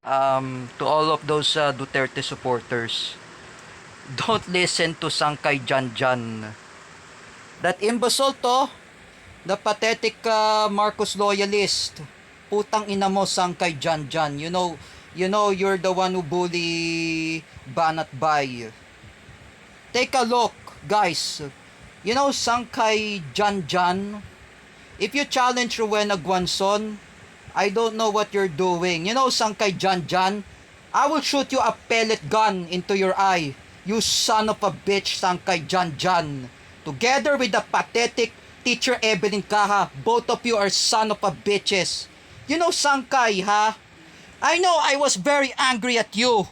To all of those Duterte supporters, don't listen to Sangkay Janjan. That imbecile to, the pathetic Marcos loyalist. Putang ina mo, Sangkay Janjan. You know you're the one who bully Banat Bay. Take a look, guys. You know Sangkay Janjan. If you challenge Rowena Guanzon, I don't know what you're doing. You know, Sangkay Janjan, I will shoot you a pellet gun into your eye. You son of a bitch, Sangkay Janjan. Together with the pathetic teacher Evelyn Kaha, both of you are son of a bitches. You know, Sangkay, ha? I know I was very angry at you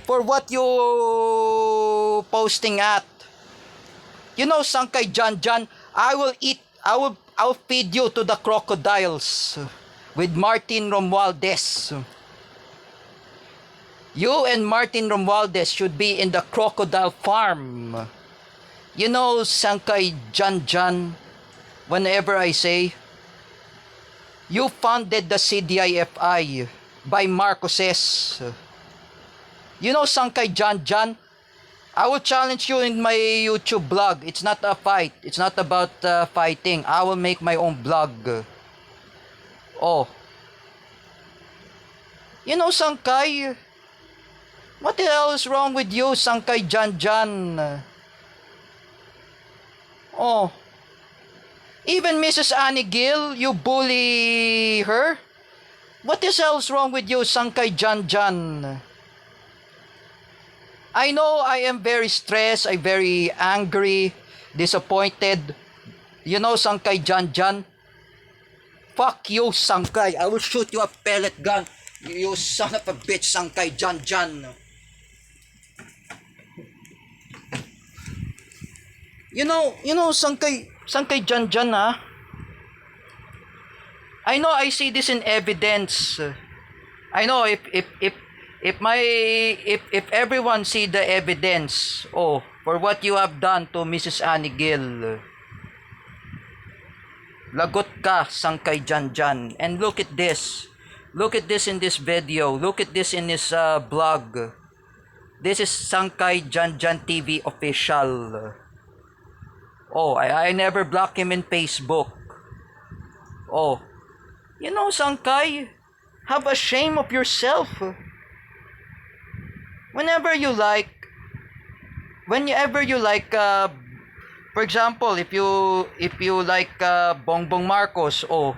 for what you posting at. You know, Sangkay Janjan, I'll feed you to the crocodiles with Martin Romualdez. You and Martin Romualdez should be in the crocodile farm. You know, Sangkay Janjan, whenever I say, you founded the CDIFI by Marcoses. You know, Sangkay Janjan, I will challenge you in my YouTube blog. It's not a fight. It's not about fighting. I will make my own blog. Oh. You know, Sangkay, what the hell is wrong with you, Sangkay Janjan? Oh. Even Mrs. Annie Gill, you bully her? What the hell is wrong with you, Sangkay Janjan? I know I am very stressed, I'm very angry, disappointed. You know, Sangkay Janjan, fuck you, Sangkay. I will shoot you a pellet gun. You son of a bitch, Sangkay Janjan. You know, Sangkay Janjan, ha? I know I see this in evidence. I know if everyone see the evidence, oh, for what you have done to Mrs. Annie Gill, lagot ka, Sangkay Janjan. And look at this in this video, look at this in his blog. This is Sangkay Janjan TV official. Oh, I never block him in Facebook. Oh, you know, Sangkay, have a shame of yourself. Whenever you like, for example, if you like Bongbong Marcos, or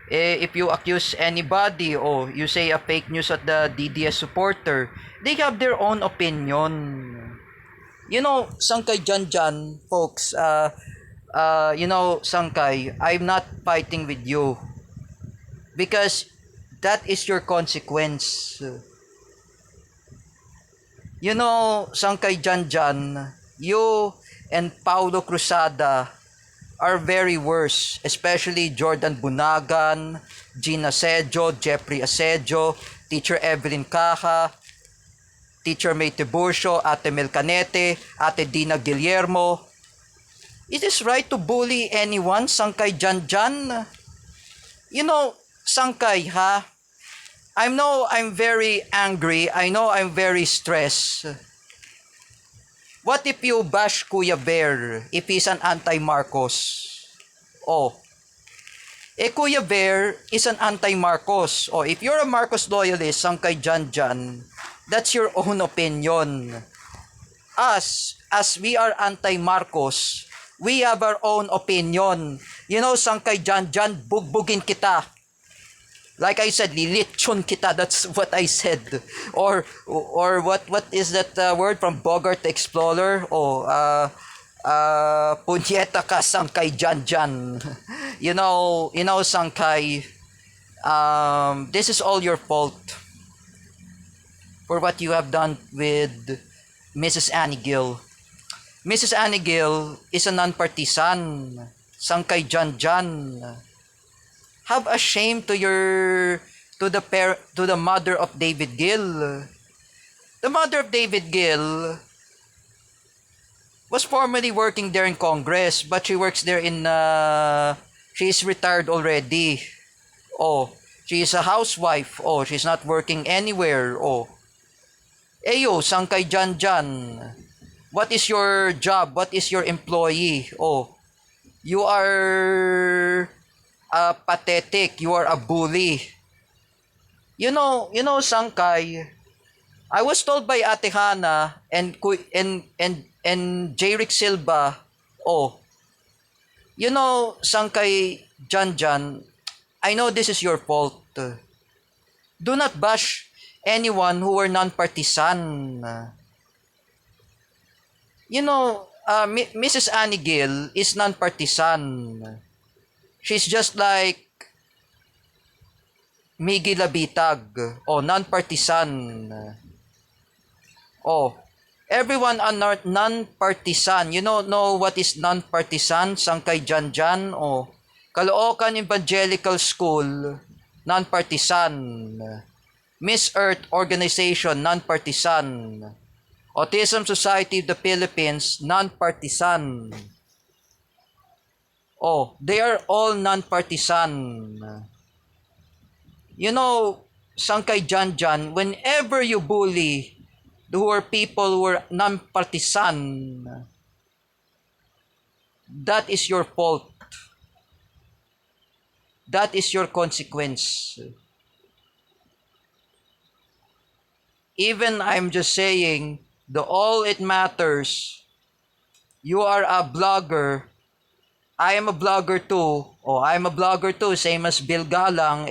if you accuse anybody, or you say a fake news at the DDS supporter, they have their own opinion. You know, Sangkay Janjan, folks, you know, Sangkay, I'm not fighting with you because that is your consequence. You know, Sangkay Janjan, you and Paulo Cruzada are very worse, especially Jordan Bunagan, Gina Asedio, Jeffrey Asedio, Teacher Evelyn Caja, Teacher May Tiburcio, Ate Mel Canete, Ate Dina Guillermo. Is it right to bully anyone, Sangkay Janjan? You know, Sangkay, ha? I know I'm very angry. I know I'm very stressed. What if you bash Kuya Bear if he's an anti-Marcos? Oh. Kuya Bear is an anti-Marcos. Oh, if you're a Marcos loyalist, Sangkay Janjan, that's your own opinion. Us, as we are anti-Marcos, we have our own opinion. You know, Sangkay Janjan, bugbugin kita. Like I said, lilitsyon kita. That's what I said. Or what is that word from Bogart the Explorer? Oh, punyeta ka, Sangkay Janjan. You know, Sangkay, this is all your fault for what you have done with Mrs. Annie Gill. Mrs. Annie Gill is a non-partisan. Sangkay Janjan, have a shame to the mother of David Gill. The mother of David Gill was formerly working there in Congress, but she works there in she's retired already. Oh, She is a housewife. Oh, she's not working anywhere. Oh, eyo, sang kay Jan Jan. What is your job? What is your employee? Oh, you are pathetic. You are a bully. Sangkay, I was told by Ate Hana and Jerick Silva, oh, Sangkay Jan Jan, I know this is your fault. Do not bash anyone who were non-partisan. Mrs. Annie Gill is non-partisan. She's just like Miggy Labitag, oh, non-partisan. Oh, everyone are not non-partisan. You know what is non-partisan? Sangkay Janjan, oh, Caloocan Evangelical School, non-partisan. Miss Earth Organization, non-partisan. Autism Society of the Philippines, non-partisan. Oh, they are all non-partisan. Sangkay Janjan, whenever you bully who are people who are non-partisan, that is your fault. That is your consequence. Even I'm just saying, all it matters, you are a blogger. I am a blogger too. Oh, I'm a blogger too, same as Bill Galang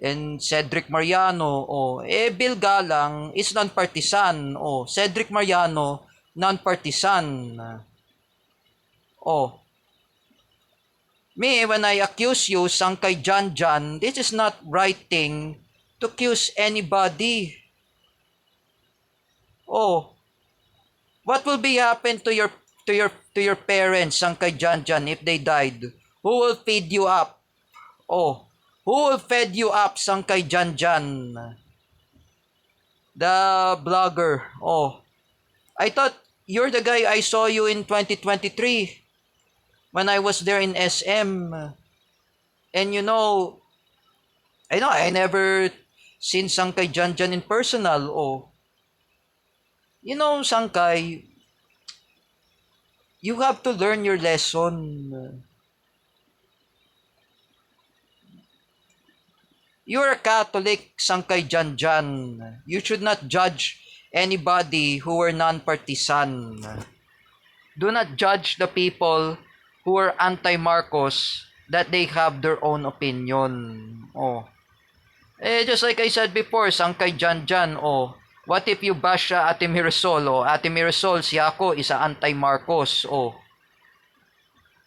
and Cedric Mariano. Oh, Bill Galang is non-partisan. Oh, Cedric Mariano, non-partisan. Oh, me, when I accuse you, Sangkay Janjan, this is not right thing to accuse anybody. Oh, what will be happen to your parents, Sangkay Janjan, if they died? Who will feed you up? Oh, who will feed you up, Sangkay Janjan? The blogger. Oh, I thought you're the guy I saw you in 2023 when I was there in SM. And I never seen Sangkay Janjan in personal. Oh, Sangkay, you have to learn your lesson. You're a Catholic, Sangkay Janjan. You should not judge anybody who are non-partisan. Do not judge the people who are anti-Marcos that they have their own opinion. Oh. Just like I said before, Sangkay Janjan, oh, what if you bash Ate Mirasol? Oh, Ate Mirasol, si ako is anti-Marcos. Oh.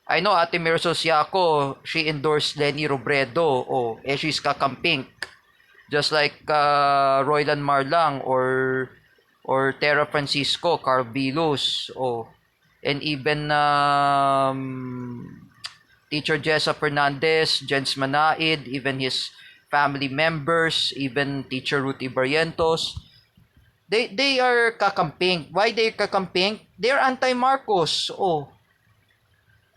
I know Ate Mirasol Siaco, she endorsed Lenny Robredo. Oh, she's kakampink. Just like Roylan Marlang or Terra Francisco, Carl Vilus. Oh, and even Teacher Jessa Fernandez, Jens Manaid, even his family members, even Teacher Ruti Barrientos. They are kakamping. Why they kakamping? They are anti-Marcos. Oh.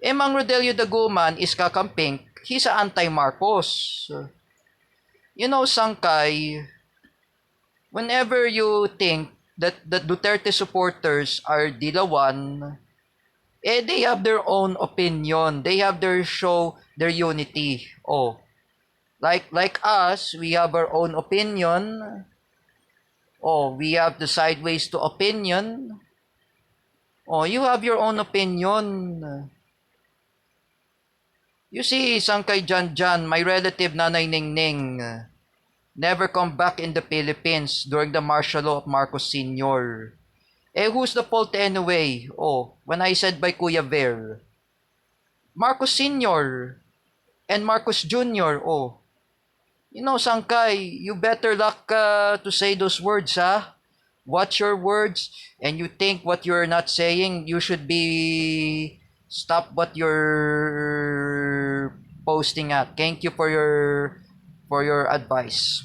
Mang Rodelio Daguman is kakamping. He's a anti-Marcos. Sangkay, whenever you think that the Duterte supporters are dilawan, they have their own opinion. They have their unity. Oh. Like us, we have our own opinion. Oh, we have the sideways to opinion. Oh, you have your own opinion. You see, Sangkay Janjan, my relative Nanay Ningning, never come back in the Philippines during the martial law of Marcos Sr. Who's the fault anyway? Oh, when I said by Kuya Ver, Marcos Sr. and Marcos Jr. Oh, Sangkay, you better luck to say those words, ha? Watch your words, and you think what you're not saying, you should be stop what you're posting at. Thank you for your advice.